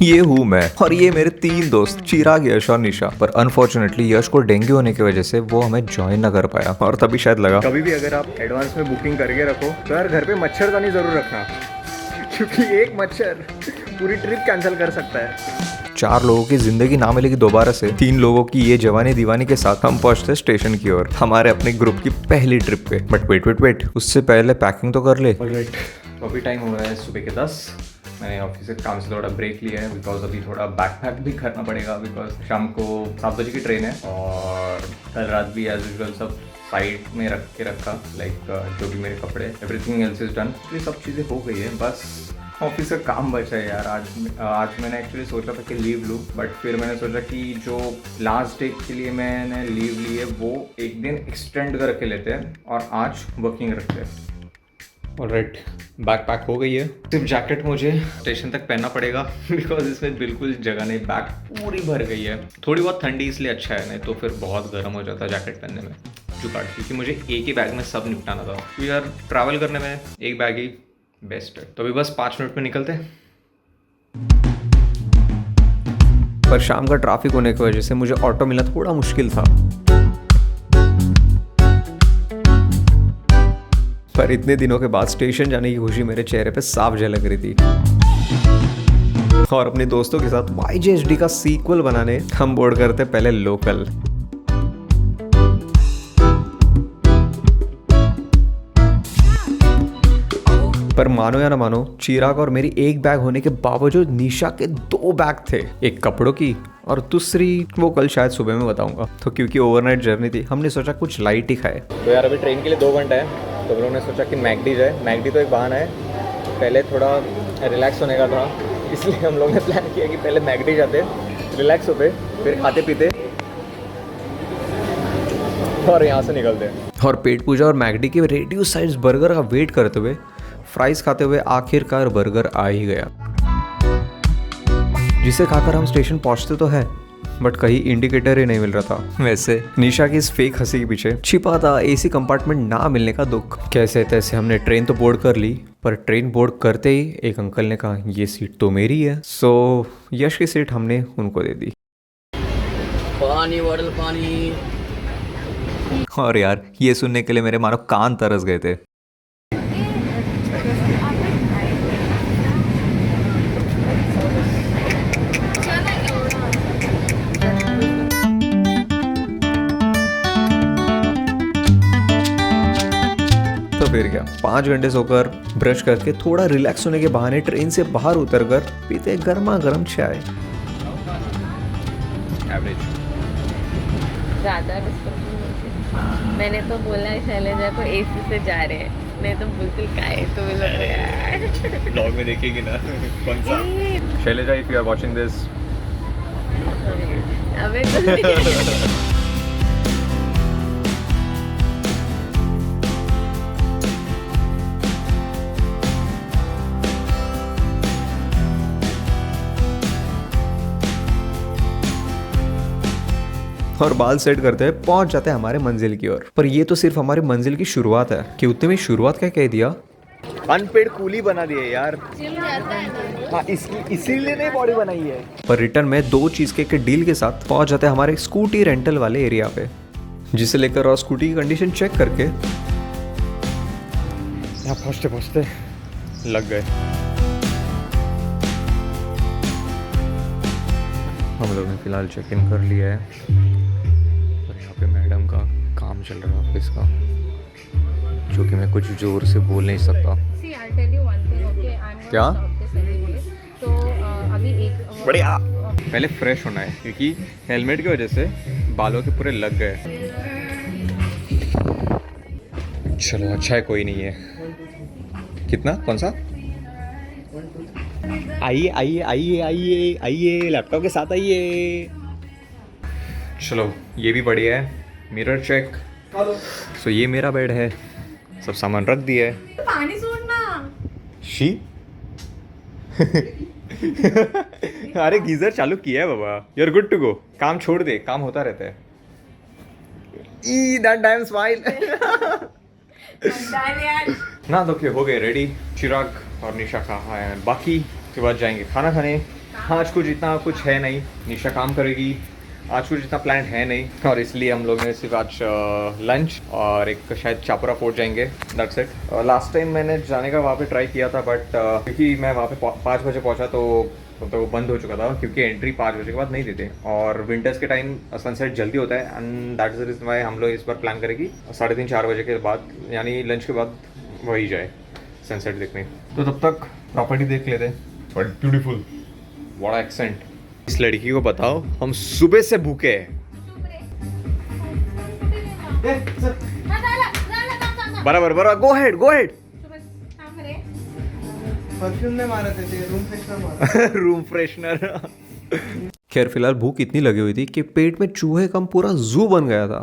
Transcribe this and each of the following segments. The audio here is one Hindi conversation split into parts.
ये हूँ मैं और ये मेरे 3 दोस्त चिराग, यश और निशा। पर अनफॉर्चुनेटली यश को डेंगू होने की वजह से वो हमें ज्वाइन ना कर पाया और तभी शायद लगा कभी भी अगर आप एडवांस में बुकिंग करके रखो तो यार घर पे मच्छरदानी जरूर रखना, क्योंकि एक मच्छर पूरी ट्रिप कैंसिल कर सकता है। 4 लोगों की जिंदगी ना मिलेगी दोबारा से। 3 लोगों की ये जवानी दीवानी के साथ हम पहुंचते स्टेशन की ओर, हमारे अपने ग्रुप की पहली ट्रिप पे। बट वेट, उससे पहले पैकिंग तो कर ले। तो अभी टाइम हो रहा है सुबह के 10। मैंने ऑफिस से काम से थोड़ा ब्रेक लिया है बिकॉज अभी थोड़ा बैक पैक भी करना पड़ेगा, बिकॉज शाम को 7 बजे की ट्रेन है। और कल रात भी एज यूजल सब साइड में रख के रखा, लाइक जो भी मेरे कपड़े, एवरीथिंग एल्स इज डन। ये सब चीज़ें हो गई है, बस ऑफिस का काम बचा है यार। आज मैंने एक्चुअली सोचा था कि लीव लूँ, बट फिर मैंने सोचा कि जो लास्ट डे के लिए मैंने लीव ली है वो एक दिन एक्सटेंड करके लेते हैं और आज वर्किंग रखते हैं। ऑलराइट, बैग पैक हो गई है। सिर्फ जैकेट मुझे स्टेशन तक पहनना पड़ेगा बिकॉज इसमें बिल्कुल जगह नहीं, बैग पूरी भर गई है। थोड़ी बहुत ठंडी इसलिए अच्छा है, नहीं तो फिर बहुत गर्म हो जाता है जैकेट पहनने में जुगाड़, क्योंकि मुझे एक ही बैग में सब निपटाना था। तो यार ट्रैवल करने में एक बैग ही बेस्ट है। तो अभी बस 5 मिनट में निकलते हैं। पर शाम का ट्रैफिक होने की वजह से मुझे ऑटो मिलना थोड़ा मुश्किल था। पर इतने दिनों के बाद स्टेशन जाने की खुशी मेरे चेहरे पे साफ झलक रही थी। और अपने दोस्तों के साथ YJHD का सीक्वल बनाने हम बोर्ड करते पहले लोकल। पर मानो या ना मानो, चिराग और मेरी एक बैग होने के बावजूद निशा के 2 बैग थे। एक कपड़ों की और दूसरी वो कल शायद सुबह में बताऊंगा। तो क्योंकि ओवरनाइट जर्नी थी, हमने सोचा कुछ लाइट ही खाए। तो यार अभी ट्रेन के लिए 2 घंटा है, तो हम लोगों ने सोचा कि मैकडी जाए। मैकडी तो एक बहाना है, पहले थोड़ा रिलैक्स होने का था, इसलिए हम लोग ने प्लान किया कि पहले मैकडी जाते, रिलैक्स होते, फिर खाते पीते और यहाँ से निकलते। और पेट पूजा और मैकडी के रेडियो साइज बर्गर का वेट करते हुए, फ्राइज खाते हुए आखिरकार बर्गर आ ही गया, जिसे खाकर हम स्टेशन पहुंचते तो है, बट कहीं इंडिकेटर ही नहीं मिल रहा था। वैसे निशा की इस फेक हंसी के पीछे छिपा था एसी कंपार्टमेंट ना मिलने का दुख। कैसे तैसे हमने ट्रेन तो बोर्ड कर ली, पर ट्रेन बोर्ड करते ही एक अंकल ने कहा ये सीट तो मेरी है। सो यश की सीट हमने उनको दे दी। पानी बॉटल पानी। और यार ये सुनने के लिए मेरे मानो कान तरस गए थे। तो फिर क्या, 5 घंटे सोकर ब्रश करके थोड़ा रिलैक्स होने के बहाने ट्रेन से बाहर उतरकर पीते गर्मा गर्म चाय। एवरेज ज़्यादा डिस्टर्ब। मैंने तो बोला है शैलेजा को एसी से जा रहे हैं, नहीं तो बिल्कुल काहे तो मिल रहा है। ब्लॉग में देखेगी ना कौन सा। Shailaja, if you are watching this, अबे कुछ और बाल सेट करते हैं पहुंच जाते हैं हमारे मंजिल की ओर। पर ये तो सिर्फ हमारी मंजिल की शुरुआत है कि उतने में शुरुआत क्या कह दिया, अनपेड कूली बना दिए यार। जिम जाता है ना। हाँ, इसीलिए नहीं बॉडी बनाई है। पर रिटर्न में 2 चीज के डील के साथ पहुंच जाते हैं हमारे स्कूटी रेंटल वाले एरिया पे, जिसे लेकर और स्कूटी की कंडीशन चेक करके यहाँ पहुँचते लग गए। हम लोग ने फिलहाल चेक इन कर लिया है। और यहाँ पे मैडम का काम चल रहा है ऑफिस का, जो कि मैं कुछ जोर से बोल नहीं सकता। क्या? तो अभी एक बढ़िया। पहले फ्रेश होना है, क्योंकि हेलमेट की वजह से बालों के पूरे लग गए। चलो अच्छा है, कोई नहीं है। कितना, कौन सा? आइए आइए आइए आइए आइए, लैपटॉप के साथ आइए। चलो ये भी बढ़िया है। Mirror check. सो ये मेरा बेड है, सब सामान रख दिया है। पानी छोड़ना। शी अरे गीजर चालू किया है बाबा, you are good to go. काम छोड़ दे, काम होता रहता है। ई दैट टाइम स्माइल। ना तो क्या, हो गए रेडी। चिराग और निशा कहाँ है, बाकी के बाद जाएंगे खाना खाने। आज कुछ इतना कुछ है नहीं, निशा काम करेगी, आज कुछ इतना प्लान है नहीं, और इसलिए हम लोग ने सिर्फ आज लंच और एक शायद चापुरा फोर्ट जाएंगे, दैट्स इट। लास्ट टाइम मैंने जाने का वहाँ पे ट्राई किया था, बट क्योंकि मैं वहाँ पे 5 बजे पहुँचा तो बंद हो चुका था, क्योंकि एंट्री 5 बजे के बाद नहीं देते, और विंटर्स के टाइम सनसेट जल्दी होता है, and that is the reason why हम लोग इस बार प्लान करेंगे 3:30-4 बजे के बाद, यानी लंच के बाद वही जाए सनसेट देखने। तो तब तक प्रॉपर्टी देख लेते हैं। बट ब्यूटीफुल, बड़ा एक्सेंट। इस लड़की को बताओ हम सुबह से भूखे हैं। बराबर बराबर, गो हेड गो हेड। परफ्यूम में मारा थे, रूम फ्रेशनर मारा। Room freshener. खैर फिलहाल भूख इतनी लगी हुई थी कि पेट में चूहे कम पूरा जू बन गया था।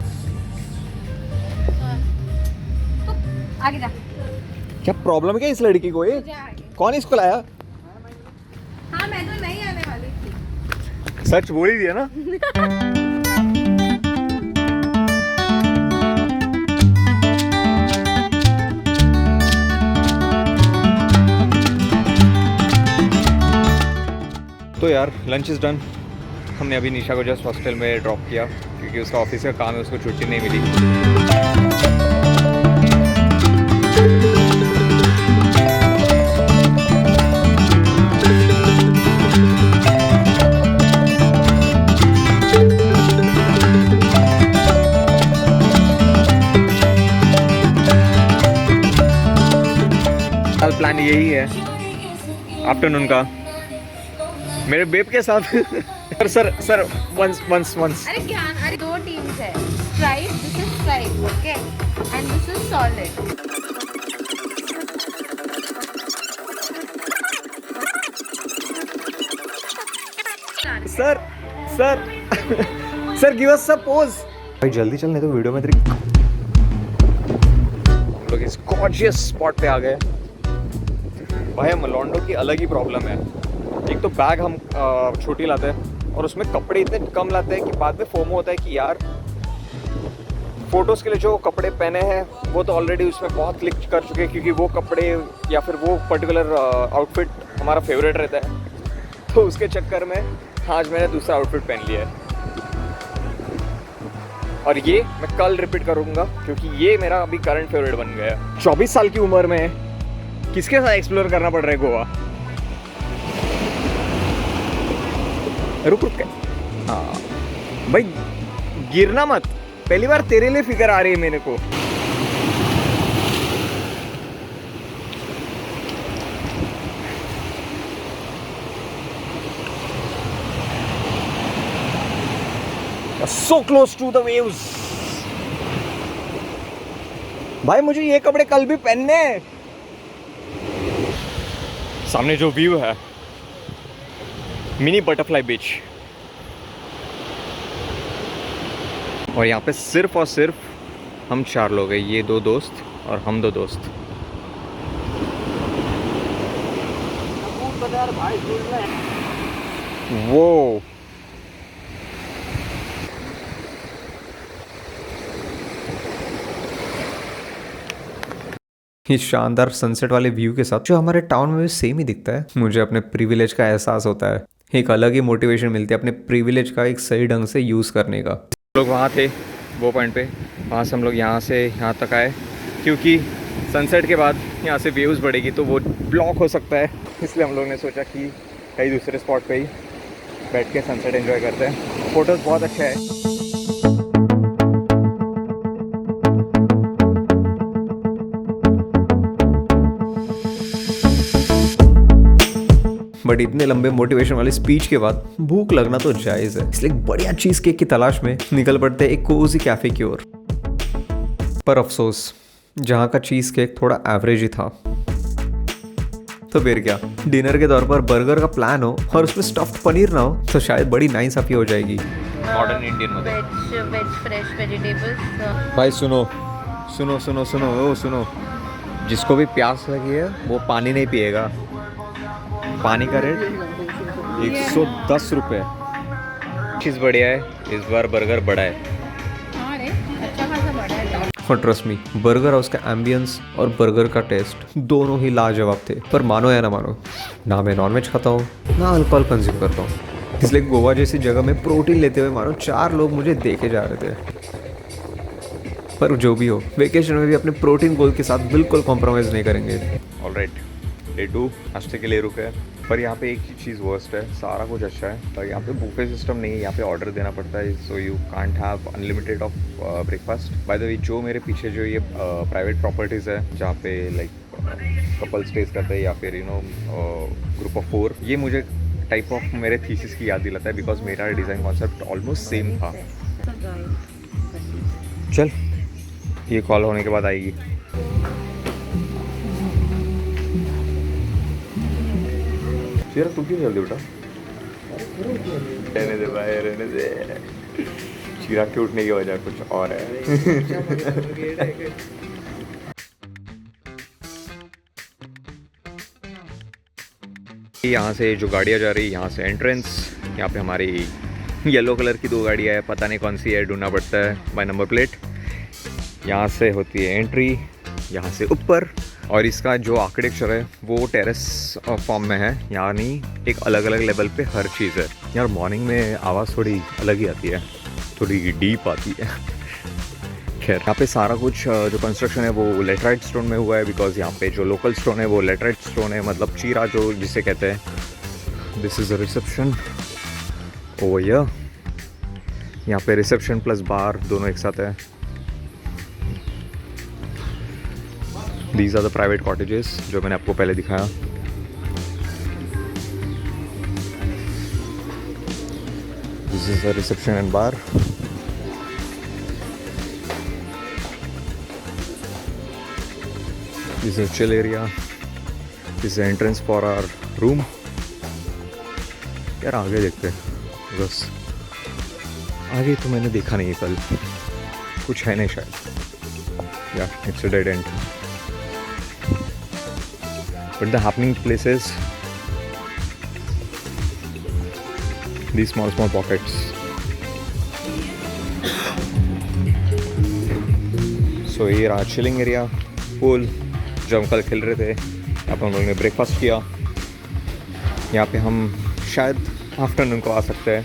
आगे जा, क्या प्रॉब्लम है क्या इस लड़की को? ये कौन इसको लाया? हाँ मैं तो नहीं आने वाली थी। सच बोल ही दिया ना। तो यार लंच इज़ डन। हमने अभी निशा को जस्ट हॉस्टल में ड्रॉप किया, क्योंकि उसका ऑफिस का काम है, उसको छुट्टी नहीं मिली। कल प्लान यही है आफ्टरनून का, मेरे बेब के साथ। सर सर वंस अरे क्या, अरे 2 टीम्स है, stripe, this is stripe, okay, and this is solid. Sir sir sir give us a pose. भाई जल्दी चल, नहीं तो वीडियो में तेरी। हम लोग इस गॉर्जियस स्पॉट पे आ गए। भाई मलोंडो की अलग ही प्रॉब्लम है। एक तो बैग हम छोटी लाते हैं, और उसमें कपड़े इतने कम लाते हैं कि बाद में फोमो होता है कि यार फोटोज़ के लिए जो कपड़े पहने हैं वो तो ऑलरेडी उसमें बहुत क्लिक कर चुके हैं, क्योंकि वो कपड़े या फिर वो पर्टिकुलर आउटफिट हमारा फेवरेट रहता है। तो उसके चक्कर में आज मैंने दूसरा आउटफिट पहन लिया है, और ये मैं कल रिपीट करूँगा, क्योंकि ये मेरा अभी करंट फेवरेट बन गया है। 24 साल की उम्र में किसके साथ एक्सप्लोर करना पड़ रहा है गोवा? रुक रुक के, हाँ भाई गिरना मत, पहली बार तेरे लिए फिक्र आ रही है मेरे को। So close to the waves। भाई मुझे ये कपड़े कल भी पहनने हैं। सामने जो व्यू है, मिनी बटरफ्लाई बीच, और यहाँ पे सिर्फ और सिर्फ हम 4 लोग हैं, ये 2 दोस्त और हम 2 दोस्त। वो इस शानदार सनसेट वाले व्यू के साथ जो हमारे टाउन में भी सेम ही दिखता है, मुझे अपने प्रिविलेज का एहसास होता है। एक अलग ही मोटिवेशन मिलती है अपने प्रिविलेज का एक सही ढंग से यूज़ करने का। लोग वहाँ थे वो पॉइंट पे, वहाँ से हम लोग यहाँ से यहाँ तक आए, क्योंकि सनसेट के बाद यहाँ से व्यूज़ बढ़ेगी तो वो ब्लॉक हो सकता है, इसलिए हम लोग ने सोचा कि कहीं दूसरे स्पॉट पे ही बैठ के सनसेट एंजॉय करते हैं। फ़ोटोज़ बहुत अच्छा है। बट इतने लंबे मोटिवेशन वाले स्पीच के बाद भूख लगना तो जायज़ है, इसलिए एक बढ़िया चीज़ केक की तलाश में निकल पड़ते हैं एक कोजी कैफ़े की ओर। पर अफसोस जहाँ का चीज़ केक थोड़ा एवरेज ही था। तो फिर क्या, डिनर के तौर पर बर्गर का प्लान हो और उसमें स्टफ्ड पनीर ना हो तो शायद बड़ी नाइंसाफ़ी हो जाएगी। मॉडर्न इंडियन मध्ये वेज फ्रेश वेजिटेबल्स। भाई सुनो सुनो सुनो सुनो ओ सुनो, जिसको भी प्यास लगी है वो पानी नहीं पिएगा। पानी का रेट 110 रुपये। चीज़ बढ़िया है, इस बार बर्गर बड़ा है। हाँ रे, अच्छा खासा बड़ा है। और ट्रस्ट मी, बर्गर हाउस का एम्बियंस और बर्गर का टेस्ट दोनों ही लाजवाब थे। पर मानो या ना मानो, ना मैं नॉनवेज खाता हूँ ना अल्कोहल कंज्यूम करता हूँ, इसलिए गोवा जैसी जगह में प्रोटीन लेते हुए मानो 4 लोग मुझे देखे जा रहे थे। पर जो भी हो, वेकेशन में भी अपने प्रोटीन गोल के साथ बिल्कुल कॉम्प्रोमाइज़ नहीं करेंगे। ऑलराइट, डे 2 नाश्ते के लिए रुके हैं। पर यहाँ पे एक ही चीज़ वर्स्ट है, सारा कुछ अच्छा है पर यहाँ पे बुफे सिस्टम नहीं है, यहाँ पे ऑर्डर देना पड़ता है। So you can't have unlimited of breakfast. By the way, जो मेरे पीछे जो ये प्राइवेट प्रॉपर्टीज़ है जहाँ पे लाइक कपल स्टेज करते हैं या फिर ग्रुप ऑफ 4, ये मुझे टाइप ऑफ मेरे थीसिस की याद दिलाता है बिकॉज मेरा डिज़ाइन कॉन्सेप्ट ऑलमोस्ट सेम था। चल, ये कॉल होने के बाद आएगी। यार तू क्यों जल्दी उठा? रहने दे भाई, रहने दे। चिराग के उठने की वजह कुछ और है। यहाँ से जो गाड़ियाँ जा रही, यहाँ से एंट्रेंस, यहाँ पे हमारी येलो कलर की 2 गाड़ियाँ है, पता नहीं कौन सी है, ढूंढना पड़ता है बाय नंबर प्लेट। यहाँ से होती है एंट्री, यहाँ से ऊपर, और इसका जो आर्किटेक्चर है वो टेरेस फॉर्म में है, यानी एक अलग अलग लेवल पे हर चीज़ है। यार मॉर्निंग में आवाज़ थोड़ी अलग ही आती है, थोड़ी डीप आती है। खैर, यहाँ पे सारा कुछ जो कंस्ट्रक्शन है वो लेटराइट स्टोन में हुआ है बिकॉज यहाँ पे जो लोकल स्टोन है वो लेटराइट स्टोन है, मतलब चीरा जो जिसे कहते हैं। This is a reception over here. यहाँ पे रिसेप्शन प्लस बार दोनों एक साथ है। These are the private cottages जो मैंने आपको पहले दिखाया। This is the reception and bar. This is a chill area. This is the entrance for our room. यार आगे देखते हैं, बस आगे तो मैंने देखा नहीं कल, कुछ है नहीं शायद। या it's a dead and. But the happening places, these small pockets. So ये रहा चिलिंग एरिया, पूल जो हम कल खेल रहे थे। यहाँ पर हम लोगों ने ब्रेकफास्ट किया। यहाँ पे हम शायद आफ्टरनून को आ सकते हैं।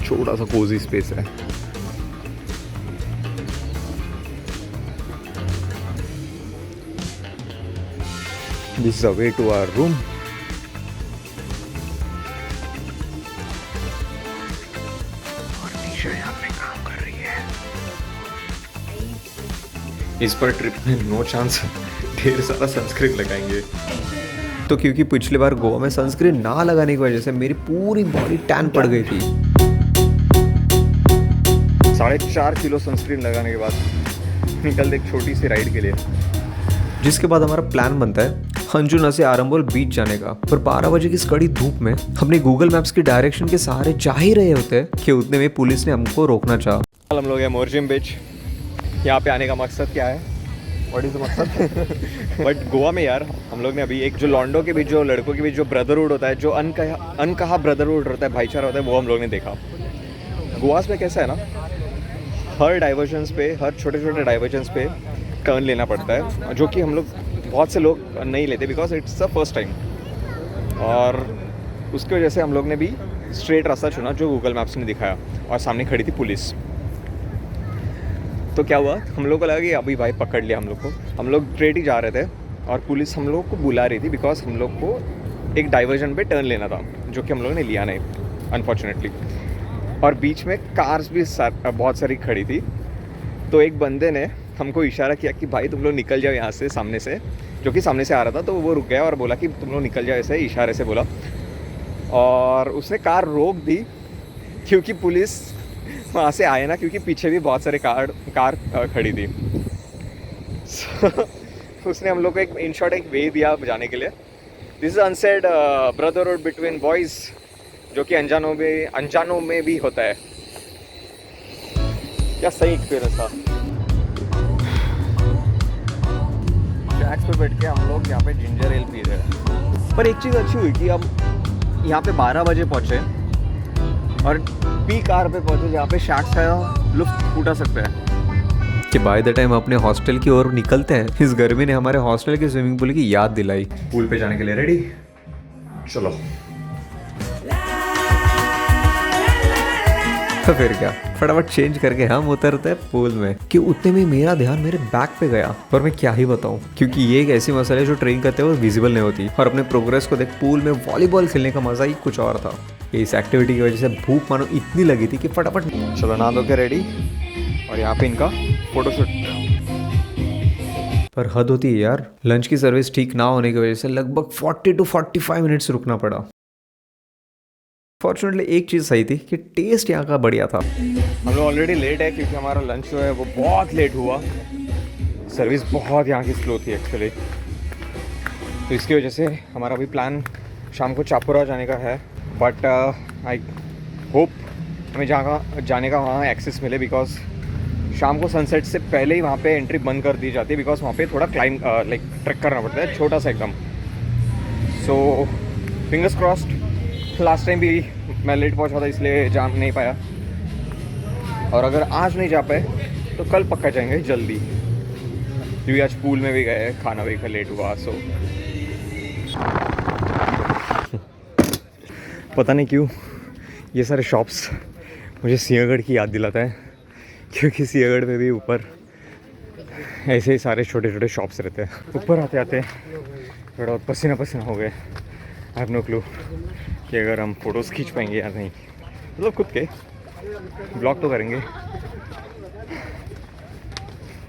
छोटा सा कोजी स्पेस है। This is the way to our room. और निशा यहाँ पे काम कर रही है। इस पर ट्रिप में नो चांस ढेर सारा सनस्क्रीन लगाएंगे। तो क्योंकि पिछली बार गोवा में सनस्क्रीन ना लगाने की वजह से मेरी पूरी बॉडी टैन पड़ गई थी। 4.5 किलो सनस्क्रीन लगाने के बाद निकलते एक छोटी सी राइड के लिए, जिसके बाद हमारा प्लान बनता है हंजुना से आरंबोल बीच जाने का। पर 12 बजे की इस कड़ी धूप में अपने गूगल मैप्स की डायरेक्शन के सहारे जा ही रहे होते कि उतने में पुलिस ने हमको रोकना चाहा। हम लोग हैं मोरजिम बीच। यहाँ पे आने का मकसद क्या है? व्हाट इज़ द मकसद? बट गोवा में यार हम लोग ने अभी एक जो लॉन्डो के बीच, जो लड़कों के बीच जो ब्रदरहुड होता है, जो अनकहा ब्रदरहुड होता है, भाईचारा होता है, वो हम लोग ने देखा। गोवा में कैसा है ना, हर डाइवर्जन्स पे, हर छोटे छोटे डाइवर्जन्स पे टर्न लेना पड़ता है, जो कि हम लोग बहुत से लोग नहीं लेते because it's the first time. और उसकी वजह से हम लोग ने भी स्ट्रेट रास्ता चुना जो गूगल मैप्स ने दिखाया, और सामने खड़ी थी पुलिस। तो क्या हुआ, हम लोग को लगा कि अभी भाई पकड़ लिया हम लोग को। हम लोग स्ट्रेट ही जा रहे थे और पुलिस हम लोग को बुला रही थी बिकॉज हम लोग को एक डाइवर्जन पे टर्न लेना था, जो कि हम लोगों ने लिया नहीं अनफॉर्चुनेटली। और बीच में कार्स भी बहुत सारी खड़ी थी। तो एक बंदे ने हमको इशारा किया कि भाई तुम लोग निकल जाओ यहाँ से, सामने से, जो कि सामने से आ रहा था। तो वो रुक गया और बोला कि तुम लोग निकल जाओ, ऐसे इशारे से बोला। और उसने कार रोक दी क्योंकि पुलिस वहाँ से आए ना, क्योंकि पीछे भी बहुत सारे कार खड़ी थी। उसने हम लोग को एक इन शॉर्ट एक वे दिया जाने के लिए। This is unsaid brotherhood between boys, जो कि अनजानों में भी होता है। क्या सही एक्सपीरियंस था। जैक्स पे बैठ के हम लोग यहाँ पे जिंजर एल पी रहे हैं। पर एक चीज़ अच्छी हुई कि हम यहाँ पे 12 बजे पहुँचे, और पीक आवर पे पहुंचे जहाँ पे शैक्स का लुफ्त उठा सकते हैं। कि बाय द टाइम अपने हॉस्टल की ओर निकलते हैं, इस गर्मी ने हमारे हॉस्टल के स्विमिंग पूल की याद दिलाई। पूल पे जाने के लिए रेडी, चलो। तो फिर क्या, फटाफट चेंज करके हम उतरते हैं पूल में। कि उतने में मेरा ध्यान मेरे बैग पे गया, और मैं क्या ही बताऊं, क्योंकि ये एक ऐसी मसला है जो ट्रेन करते हुए विजिबल नहीं होती। और अपने प्रोग्रेस को देख पूल में वॉलीबॉल खेलने का मजा ही कुछ और था। इस एक्टिविटी की वजह से भूख मानो इतनी लगी थी कि फटाफट चलो नहा धो के रेडी, और यहाँ पे इनका फोटोशूट। पर हद होती है यार, लंच की सर्विस ठीक ना होने की वजह से लगभग 40 to 45 मिनट्स रुकना पड़ा। फॉर्चुनेटली एक चीज़ सही थी कि टेस्ट यहाँ का बढ़िया था। हम लोग ऑलरेडी लेट है क्योंकि हमारा लंच जो है वो बहुत लेट हुआ। सर्विस बहुत यहाँ की स्लो थी एक्चुअली, तो इसकी वजह से हमारा भी प्लान शाम को चापुरा जाने का है। बट आई होप हमें जहाँ जाने का वहाँ एक्सेस मिले, बिकॉज शाम को सनसेट से पहले ही वहाँ पे एंट्री बंद कर दी जाती है, बिकॉज वहाँ पे थोड़ा क्लाइंब लाइक ट्रैक करना पड़ता है, छोटा सा एकदम। So fingers crossed. Last time भी मैं लेट पहुँचा था इसलिए जा नहीं पाया, और अगर आज नहीं जा पाए तो कल पक्का जाएंगे जल्दी, क्योंकि आज पूल में भी गए, खाना भी लेट हुआ। सो पता नहीं क्यों ये सारे शॉप्स मुझे सिंहगढ़ की याद दिलाता है, क्योंकि सिंहगढ़ में भी ऊपर ऐसे ही सारे छोटे छोटे शॉप्स रहते हैं। ऊपर आते आते थोड़ा पसीना पसीना हो गए। आई हैव नो क्लू कि अगर हम फ़ोटोज़ खींच पाएंगे या नहीं, मतलब खुद के ब्लॉग तो करेंगे।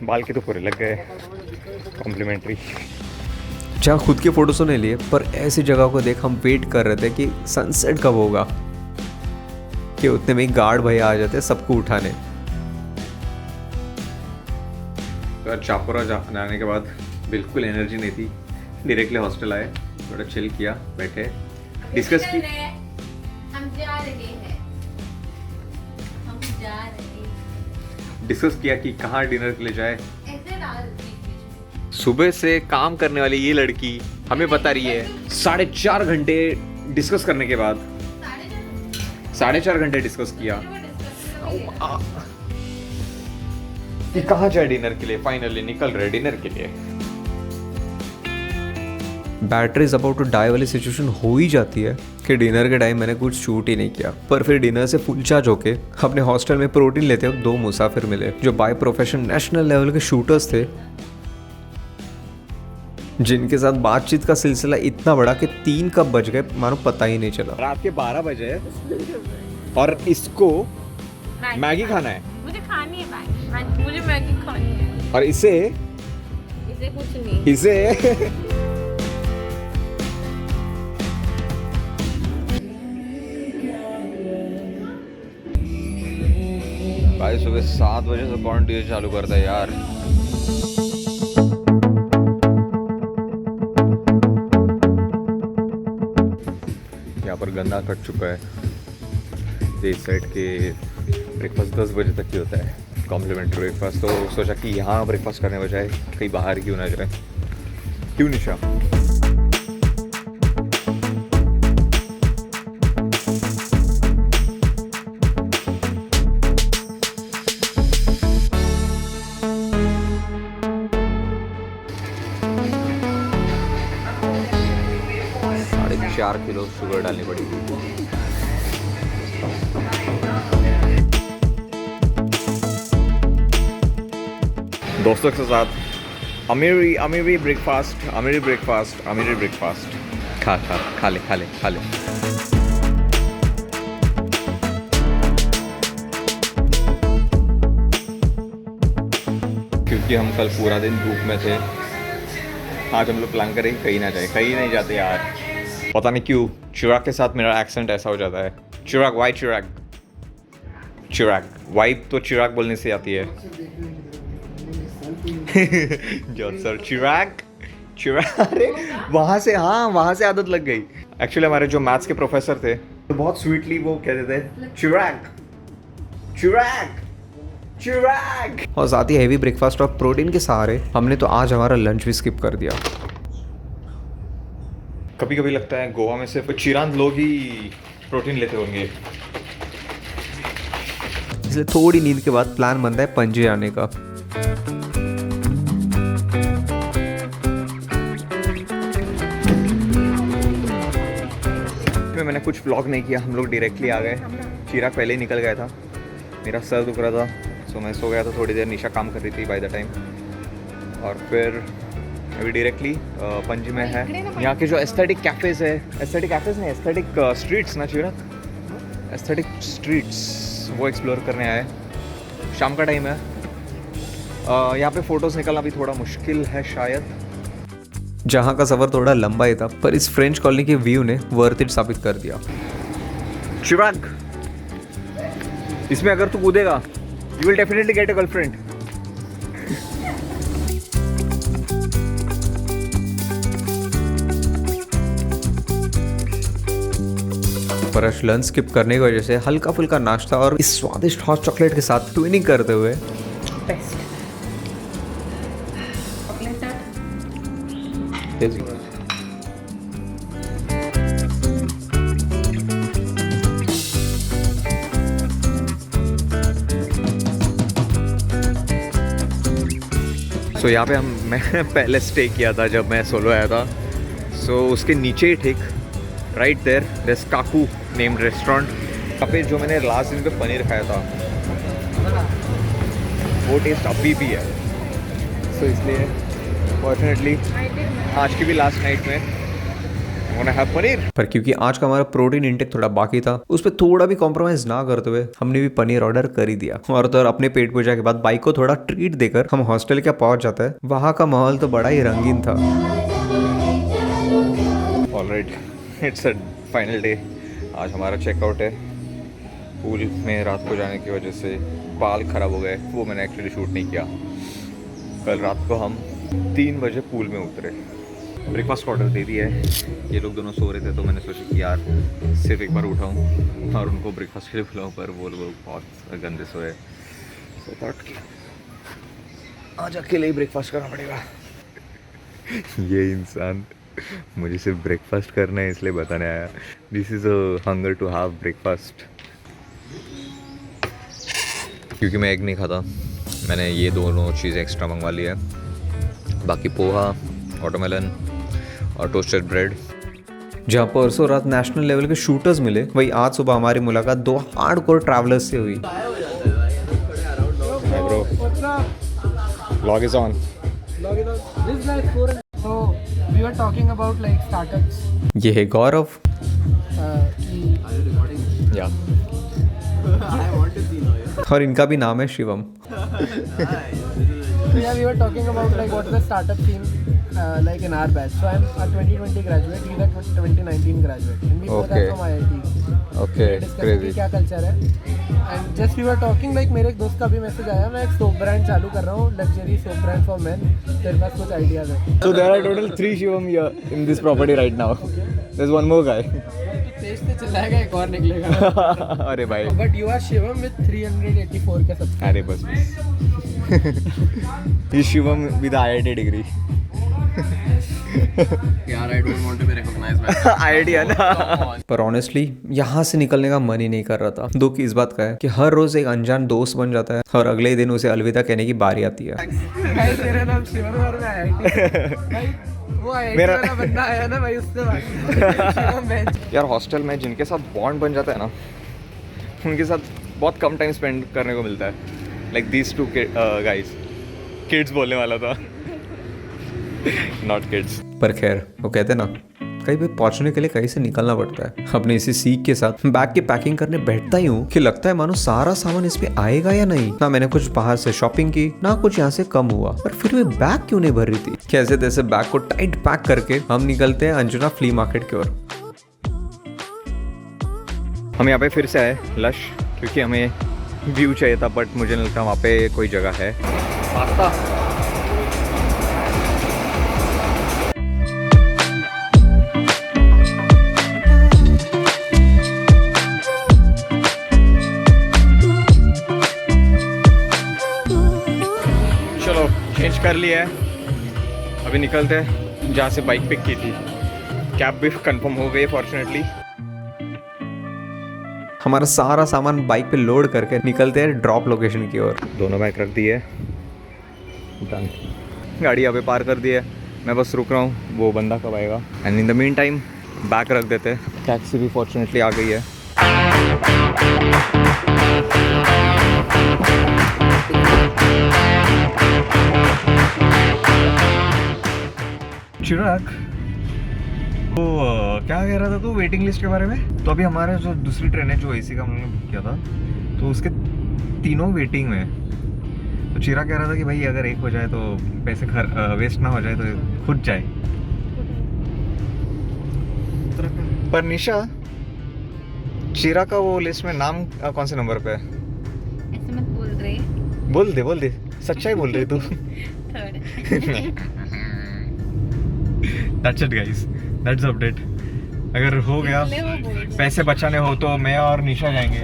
बाल के तो पूरे लग गए कॉम्प्लीमेंट्री। जहाँ खुद के फोटोज तो नहीं लिए, पर ऐसी जगह को देख हम वेट कर रहे थे कि सनसेट कब होगा, कि उतने में गार्ड भैया आ जाते सबको उठाने। तो चापुरा जाने के बाद बिल्कुल एनर्जी नहीं थी, डायरेक्टली हॉस्टल आए, थोड़ा चिल किया, बैठे, डिस्कस की। हम जा रहे हैं, हम जा रहे हैं। डिस्कस किया कि कहाँ डिनर के लिए जाए। ऐसे डाल दीजिए। सुबह से काम करने वाली ये लड़की हमें बता रही है 4.5 घंटे डिस्कस करने के बाद, 4.5 घंटे डिस्कस किया कि कहाँ जाए डिनर के लिए। फाइनली निकल रहे डिनर के लिए। Battery is about to die वाली सिचुएशन हो ही जाती है कि डिनर के टाइम मैंने कुछ शूट ही नहीं किया। पर फिर डिनर से फुल चार्ज होके अपने हॉस्टल में प्रोटीन लेते वक्त 2 मुसाफिर मिले जो बाय प्रोफेशन नेशनल लेवल के शूटर्स थे, जिनके साथ बातचीत का सिलसिला इतना बड़ा कि 3 कब बज गए मानो पता ही नहीं चला। रात के 12 बजे और इसको मैगी खाना है। मुझे खानी है मैगी, मुझे मैगी खानी है। और इसे कुछ नहीं, इसे भाई सुबह 7 बजे से कौन टीवी चालू करता है यार। यहाँ पर गंदा कट चुका है। इस साइड के ब्रेकफास्ट 10 बजे तक ही होता है, कॉम्प्लीमेंट्री ब्रेकफास्ट। तो सोचा कि यहाँ ब्रेकफास्ट करने बजाय कहीं बाहर क्यों ना जाए, क्यों निशा? साढ़े 4 किलो शुगर डालनी पड़ेगी। दोस्तों के साथ अमीरी ब्रेकफास्ट खा ले। क्योंकि हम कल पूरा दिन धूप में थे, आज हम लोग प्लान करें कहीं ना जाए, कहीं नहीं जाते यार। पता नहीं क्यों चिराग के साथ मेरा एक्सेंट ऐसा हो जाता है। चिराग, वाई चिराग वाइब तो चिराग बोलने से आती है। जॉन सर चिराग, अरे वहाँ से आदत लग गई। एक्चुअली हमारे जो मैथ्स के प्रोफेसर थे तो बहुत स्वीटली वो कहते थे चिराग। और साथ ही हेवी ब्रेकफास्ट और प्रोटीन के सहारे हमने तो आज हमारा लंच भी स्किप कर दिया। कभी कभी लगता है गोवा में सिर्फ चिरांद लोग ही प्रोटीन लेते होंगे, इसलिए थोड़ी नींद के बाद प्लान बनता है पणजी आने का। मैंने कुछ व्लॉग नहीं किया, हम लोग डायरेक्टली आ गए। चिराग पहले ही निकल गया था, मेरा सर दुख रहा था, सो मैं सो गया था थोड़ी देर। निशा काम कर रही थी बाय द टाइम, और फिर अभी डायरेक्टली पणजी में है। यहाँ के जो एस्थेटिक कैफ़ेज़ है, एस्थेटिक कैफ़ेज़ नहीं, एस्थेटिक स्ट्रीट्स ना चिराग, एस्थेटिक स्ट्रीट्स, वो एक्सप्लोर करने आए। शाम का टाइम है, यहाँ पे फ़ोटोज़ निकालना भी थोड़ा मुश्किल है शायद। जहाँ का सफ़र थोड़ा लंबा ही था, पर इस फ्रेंच कॉलोनी के व्यू ने वर्थ इट साबित कर दिया। चिराग, इसमें अगर तू कूदेगा, you will definitely get a girlfriend. पर आज लंच स्किप करने की वजह से हल्का फुल्का नाश्ता और इस स्वादिष्ट हॉट चॉकलेट के साथ ट्विनिंग करते हुए बेस्ट। सो यहाँ पे मैं पहले स्टे किया था जब मैं सोलो आया था। सो उसके नीचे ही ठीक right there this Kaku named restaurant. यहाँ पे जो मैंने लास्ट दिन पे पनीर खाया था वो टेस्ट अभी भी है। सो इसलिए फॉर्चुनेटली आज की भी लास्ट नाइट में पनीर। पर क्योंकि आज का हमारा प्रोटीन इंटेक थोड़ा बाकी था, उस पर थोड़ा भी कॉम्प्रोमाइज ना करते हुए हमने भी पनीर ऑर्डर कर ही दिया। और तो अपने पेट पूजा के बाद बाइक को थोड़ा ट्रीट देकर हम हॉस्टल क्या पहुंच जाता है। वहाँ का माहौल तो बड़ा ही रंगीन था। Alright, it's a final day. आज हमारा चेकआउट है। पूल में रात को जाने की वजह से बाल ख़राब हो गए, वो मैंने एक्चुअली शूट नहीं किया। कल रात को हम 3 बजे पूल में उतरे। ब्रेकफास्ट ऑर्डर दे दिया है। ये लोग दोनों सो रहे थे तो मैंने सोचा कि यार सिर्फ एक बार उठाऊं और उनको ब्रेकफास्ट के लिए बुलाऊं, पर वो लोग बहुत गंदे सोए। सो थॉट कि आज अकेले ही ब्रेकफास्ट करना पड़ेगा। ये इंसान मुझे सिर्फ ब्रेकफास्ट करना है इसलिए बताने आया। This is a hunger to have breakfast. क्योंकि मैं एग नहीं खाता, मैंने ये दोनों चीज़ें एक्स्ट्रा मंगवा ली है। बाकी पोहा, वाटरमेलन और टोस्टेड ब्रेड। जहाँ परसों रात नेशनल लेवल के शूटर्स मिले, वही आज सुबह हमारी मुलाकात 2 हार्डकोर ट्रैवलर्स से हुई। Vlog is on. This is like 4. So we were talking about like startups. ये है गौरव। Yeah. और इनका भी नाम है Shivam. So yeah, we were talking about like what's the startup scene like in our batch. So I'm a 2020 graduate, he's a 2019 graduate, and we both are Okay. from IIT. Okay. Crazy. क्या कल्चर है? And just we were talking like मेरे एक दोस्त का भी मैसेज आया, मैं एक सोप ब्रांड चालू कर रहा हूँ, luxury soap brand for main. तेरे पास कुछ आइडियाज है? So there are total 3 Shivam here in this property right now. There's one more guy. तेज से चिल्लाएगा, एक और निकलेगा। अरे भाई। But you are Shivam with 384 के सब। अरे बस बस। He's Shivam with IIT degree. यार I don't want to be recognized by IIT है ना। पर ऑनेस्टली यहाँ से निकलने का मन ही नहीं कर रहा था। दुख इस बात का है कि हर रोज एक अनजान दोस्त बन जाता है और अगले ही दिन उसे अलविदा कहने की बारी आती है। भाई तेरा नाम शिवम और मैं IIT। भाई वो IIT मेरा- वाला बंदा आया ना भाई, उससे बात शिवम बेंच। यार हॉस्टल में जिनके साथ बॉन्ड बन जाता है ना, उनके साथ बहुत कम टाइम स्पेंड करने को मिलता है। Like these 2 guys. किड्स बोलने वाला था, नॉट किड्स। पर खैर, वो कहते ना कहीं पे पहुंचने के लिए कहीं से निकलना पड़ता है। अपने इसी सीख के साथ बैग की पैकिंग करने बैठता ही हूँ कि लगता है मानो सारा सामान इस पे आएगा या नहीं। ना मैंने कुछ बाहर से शॉपिंग की, ना कुछ यहाँ से कम हुआ, पर फिर भी बैग क्यों नहीं भर रही थी। कैसे तैसे बैग को टाइट पैक करके हम निकलते हैं अंजुना फ्ली मार्केट की ओर। हम यहाँ पे फिर से आए लश, क्योंकि हमें व्यू चाहिए था, बट मुझे नहीं लगता वहाँ पे कोई जगह है। पास्ता चलो चेंज कर लिया है, अभी निकलते हैं जहाँ से बाइक पिक की थी। कैब भी कंफर्म हो गई फॉर्चुनेटली। हमारा सारा सामान बाइक पे लोड करके निकलते हैं ड्रॉप लोकेशन की ओर। दोनों बाइक रख दी है, डन। गाड़ी यहाँ पे पार कर दी है, मैं बस रुक रहा हूँ, वो बंदा कब आएगा। And in the mean time back रख देते हैं। टैक्सी भी फॉर्चुनेटली आ गई है। चिराग, तो क्या कह रहा था तू वेटिंग लिस्ट के बारे में? तो अभी हमारे जो दूसरी ट्रेन है जो एसी का हमने बुक किया था, तो उसके तीनों वेटिंग में। तो चिराग कह रहा था कि भाई अगर एक हो जाए तो पैसे वेस्ट ना हो जाए तो खुद जाए। पर निशा, चिराग का वो लिस्ट में नाम कौन से नंबर पे है? ऐसे मत बोल रहे। बोल दे, सच्चाई बोल रही तू। That's it guys, that's the update। अगर हो गया, पैसे बचाने हो तो मैं और निशा जाएंगे।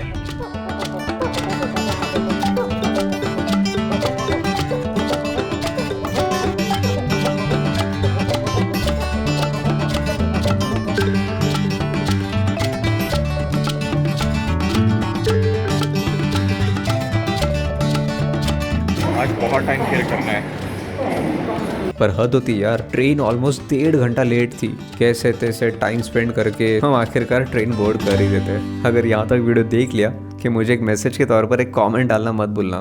आज बहुत टाइम खेल करना है। पर हद होती यार, ट्रेन ऑलमोस्ट 1.5 घंटा लेट थी। कैसे तैसे टाइम स्पेंड करके हम आखिरकार ट्रेन बोर्ड कर ही देते। अगर यहाँ तक वीडियो देख लिया कि मुझे एक मैसेज के तौर पर एक कमेंट डालना मत भूलना।